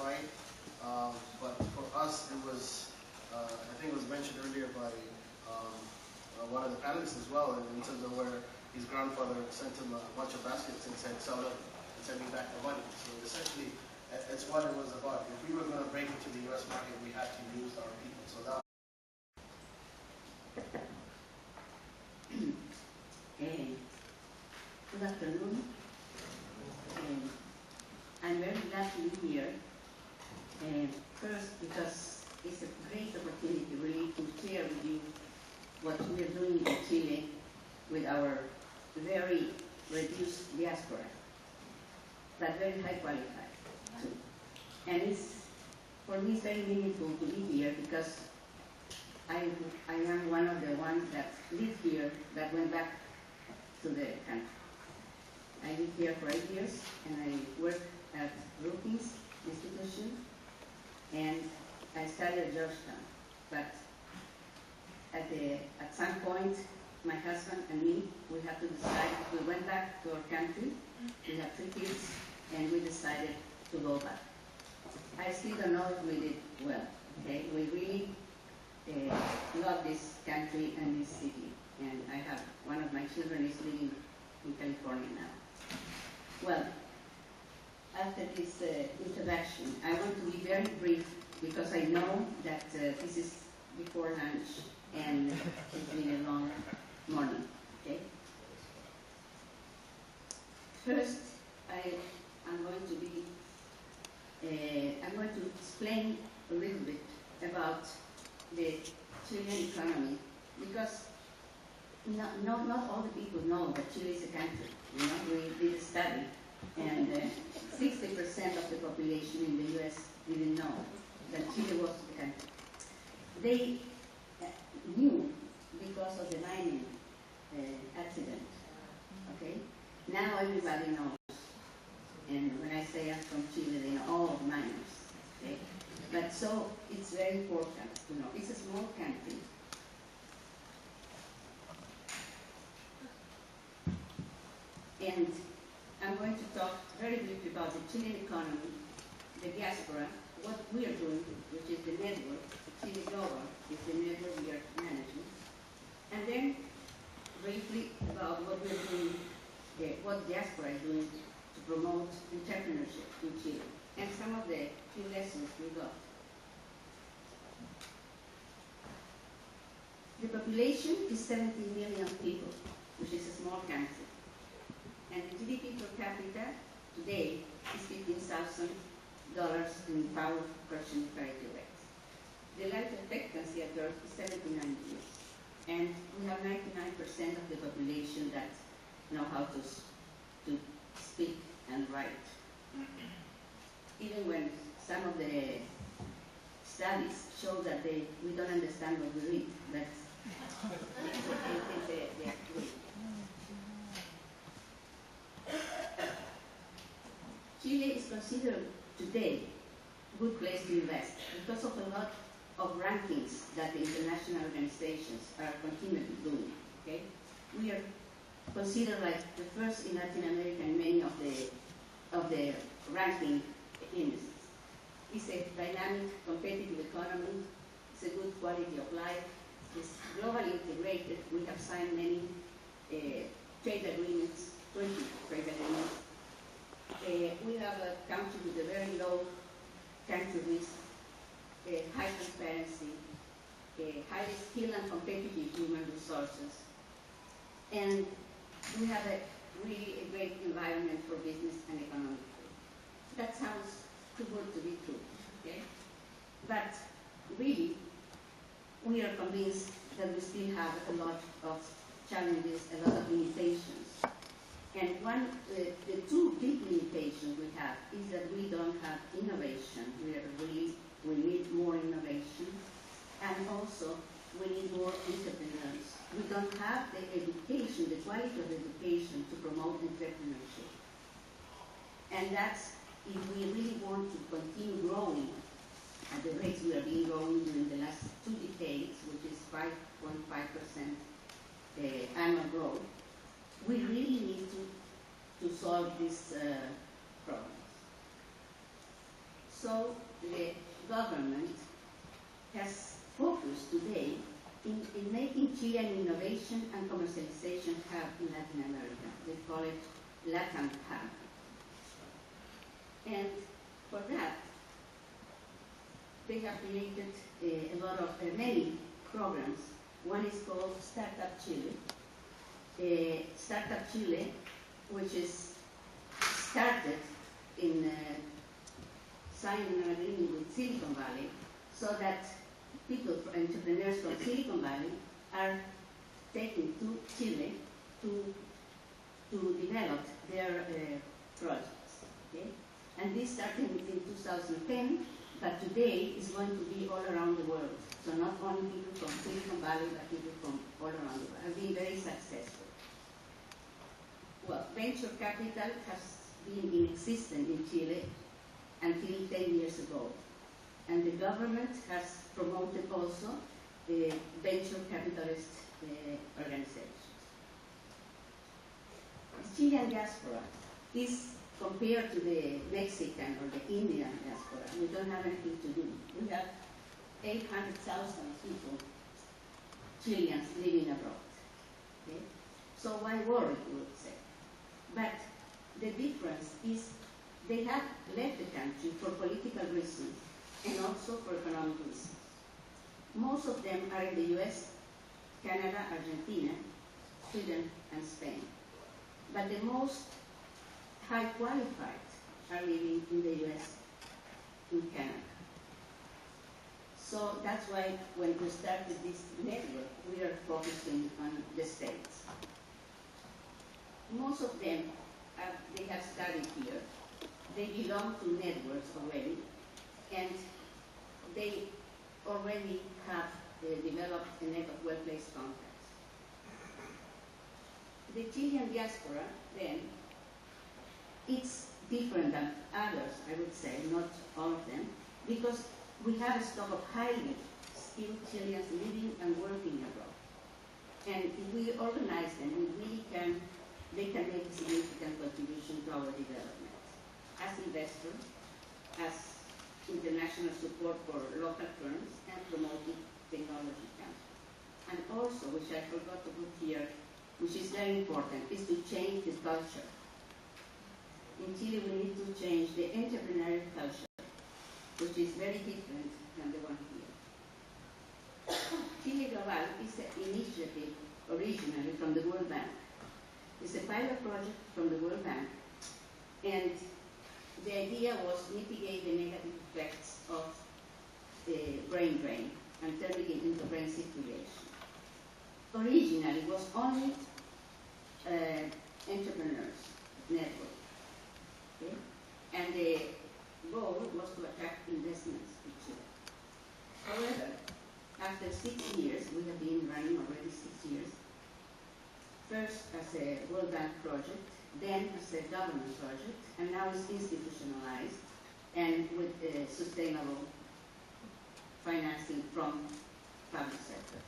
side. But for us, it was, I think it was mentioned earlier by one of the panelists as well, in terms of where his grandfather sent him a bunch of baskets and said, sell them and send me back the money. So essentially, it's what it was about. If we were going to break into the U.S. market, we had to use our people. So that. Good afternoon. I'm very glad to be here. First, because it's a great opportunity really to share with you what we are doing in Chile with our very reduced diaspora, but very high qualified too. And for me, it's very meaningful to be here because I am one of the ones that lived here that went back to the country. I lived here for 8 years, and I worked at Brookings Institution, and I studied at Georgetown. But at some point, my husband and me, we had to decide. We went back to our country. We have 3 kids, and we decided to go back. I still don't know if we did well. Okay, we really love this country and this city, and I have one of my children is living in California now. Well, after this introduction, I want to be very brief because I know that this is before lunch and it's been a long morning. Okay. First, I'm going to explain a little bit about the Chilean economy because not all the people know that Chile is a country. You know, we did a study, and 60% of the population in the U.S. didn't know that Chile was a country. They knew because of the mining accident. Okay, now everybody knows, and when I say I'm from Chile, they know all miners. Okay, but so it's very important to know. It's a small country. And I'm going to talk very briefly about the Chilean economy, the diaspora, what we are doing, which is the network. Chile Global is the network we are managing. And then briefly about what we're doing, what diaspora is doing to promote entrepreneurship in Chile, and some of the few lessons we got. The population is 17 million people, which is a small country. And the GDP per capita today is $15,000 in power purchasing parity rates. The life expectancy at birth is 79 years. And we have 99% of the population that know how to speak and write. Even when some of the studies show that we don't understand what we read, but they agree. Chile is considered today a good place to invest because of a lot of rankings that the international organizations are continually doing. Okay, we are considered like the first in Latin America in many of the ranking indices. It's a dynamic, competitive economy. It's a good quality of life. It's globally integrated. We have signed many trade agreements, 20 trade agreements. We have a country with a very low country risk, high transparency, highly skilled and competitive human resources, and we have really a great environment for business and economic growth. That sounds too good to be true, okay? But really, we are convinced that we still have a lot of challenges, a lot of limitations. And the two big limitations we have is that we don't have innovation. We need more innovation, and also we need more entrepreneurs. We don't have the education, the quality of education to promote entrepreneurship. And that's, if we really want to continue growing at the rates we have been growing during the last 2 decades, which is 5.5% annual growth, we really need to solve these problems. So the government has focused today in making Chile an innovation and commercialization hub in Latin America. They call it Latin Hub. And for that, they have created a lot of many programs. One is called Startup Chile. Startup Chile, which is started in signing an agreement with Silicon Valley, so that people, entrepreneurs from Silicon Valley, are taken to Chile to develop their projects. Okay? And this started in 2010, but today is going to be all around the world. So not only people from Silicon Valley, but people from all around the world, have been very successful. Well, venture capital has been in existence in Chile until 10 years ago. And the government has promoted also the venture capitalist organizations. The Chilean diaspora is compared to the Mexican or the Indian diaspora. We don't have anything to do. We have 800,000 people, Chileans living abroad. Okay? So why worry, we would say. But the difference is they have left the country for political reasons and also for economic reasons. Most of them are in the US, Canada, Argentina, Sweden, and Spain. But the most high qualified are living in the US, in Canada. So that's why when we started this network, we are focusing on the States. Most of them, they have studied here. They belong to networks already, and they already have developed a net of workplace contacts. The Chilean diaspora, then, it's different than others, I would say, not all of them, because we have a stock of highly skilled Chileans living and working abroad. And if we organize them, they can make a significant contribution to our development. As investors, as international support for local firms, and promoting technology companies. And also, which I forgot to put here, which is very important, is to change the culture. In Chile, we need to change the entrepreneurial culture, which is very different than the one here. Chile Global is an initiative originally from the World Bank. It's a pilot project from the World Bank, and the idea was mitigate the negative effects of the brain drain and turn it into brain circulation. Originally, it was only entrepreneurs network, okay? And the goal was to attract investments in Chile. However, after 6 years, we have been running already 6 years, first as a World Bank project, then as a government project, and now it's institutionalized and with sustainable financing from public sector.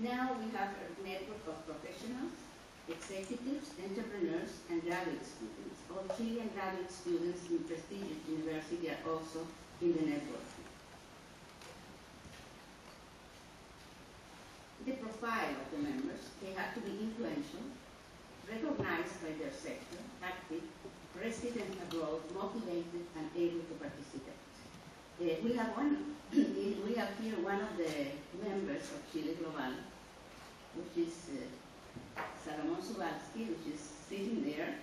Now we have a network of professionals, executives, entrepreneurs, and graduate students. All Chilean graduate students in prestigious university are also in the network. The profile of the members, they have to be influential, recognized by their sector, active, resident abroad, motivated, and able to participate. We have here one of the members of Chile Global, which is Salomon Subalski, which is sitting there,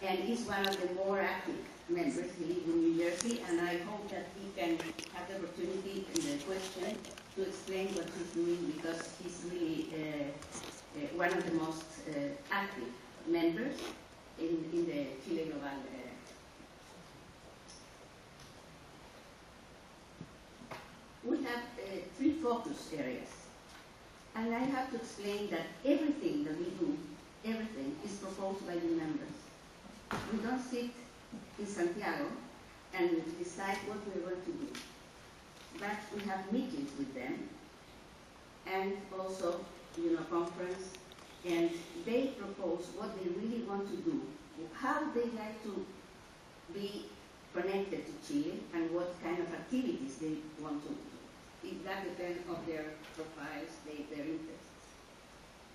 and he's one of the more active members. He lives in New Jersey, and I hope that he can have the opportunity in the question to explain what he's doing, because he's really one of the most active members in the Chile Global. We have 3 focus areas, and I have to explain that everything that we do, everything is proposed by the members. We don't sit in Santiago and decide what we're going to do, but we have meetings with them, and also, conference, and they propose what they really want to do, how they like to be connected to Chile and what kind of activities they want to do. That depends on their profiles, their interests.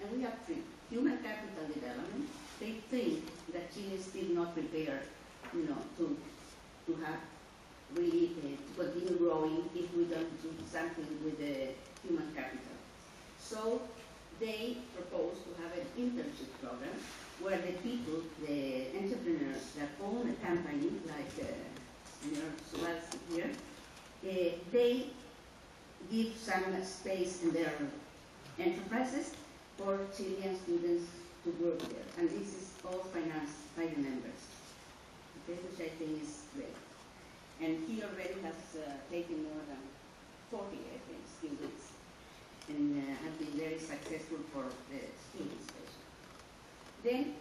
And we have three. Human capital development. They think that Chile is still not prepared, to have really to continue growing if we don't do something with the human capital. So they propose to have an internship program where the people, the entrepreneurs that own a company, like Suarez here, they give some space in their enterprises for Chilean students to work there. And this is all financed by the members, okay, which I think is great. And he already has taken more than 40, I think, students, and has been very successful for the students. Then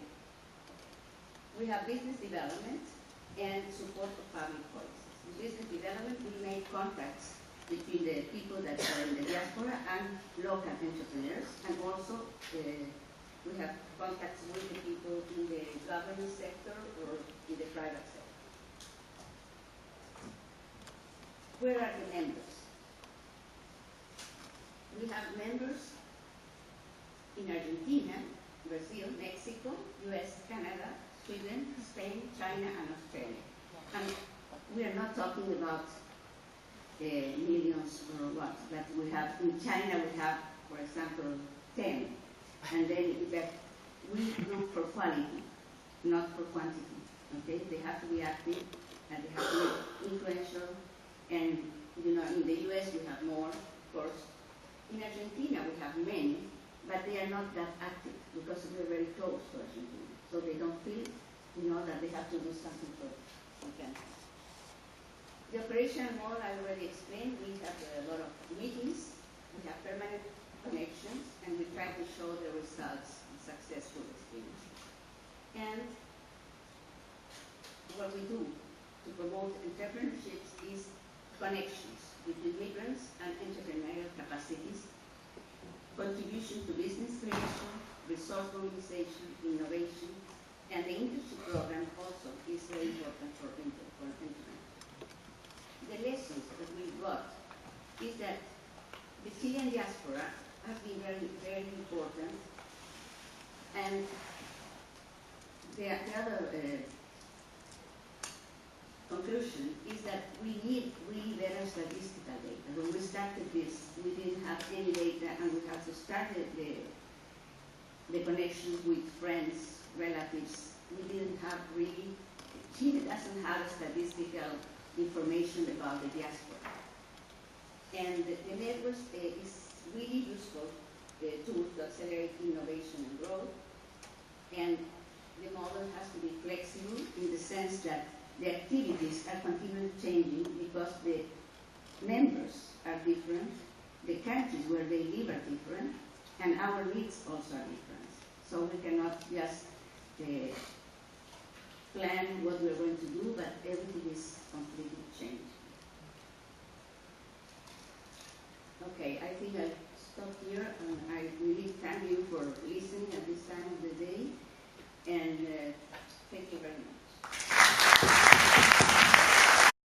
we have business development and support of public policies. In business development, we make contacts between the people that are in the diaspora and local entrepreneurs, and also we have contacts with the people in the government sector or in the private sector. Where are the members? We have members in Argentina, Brazil, Mexico, US, Canada, Sweden, Spain, China, and Australia. And we are not talking about millions or what, but we have, in China we have, for example, 10. And then that we look for quality, not for quantity. Okay? They have to be active and they have to be influential. And in the US we have more, of course. In Argentina we have many, but they are not that active because we're very close to Argentina. So they don't feel, that they have to do something for the country. The operational model I already explained. We have a lot of meetings, we have permanent connections, and we try to show the results and successful experiences. And what we do to promote entrepreneurship is connections between migrants and entrepreneurial capacities, contribution to business creation, resource mobilization, innovation, and the internship program also is very important for entrepreneurs. The lessons that we got is that the Chilean diaspora has been very, very important, and the other conclusion is that we need really better statistical data. When we started this, we didn't have any data, and we had to start the connections with friends, relatives. We didn't have really, Chile doesn't have statistical information about the diaspora. And the network is really useful tool to accelerate innovation and growth. And the model has to be flexible in the sense that the activities are continually changing because the members are different, the countries where they live are different, and our needs also are different. So we cannot just plan what we're going to do, but everything is completely changed. Okay, I think I'll stop here, and I really thank you for listening at this time of the day, and thank you very much.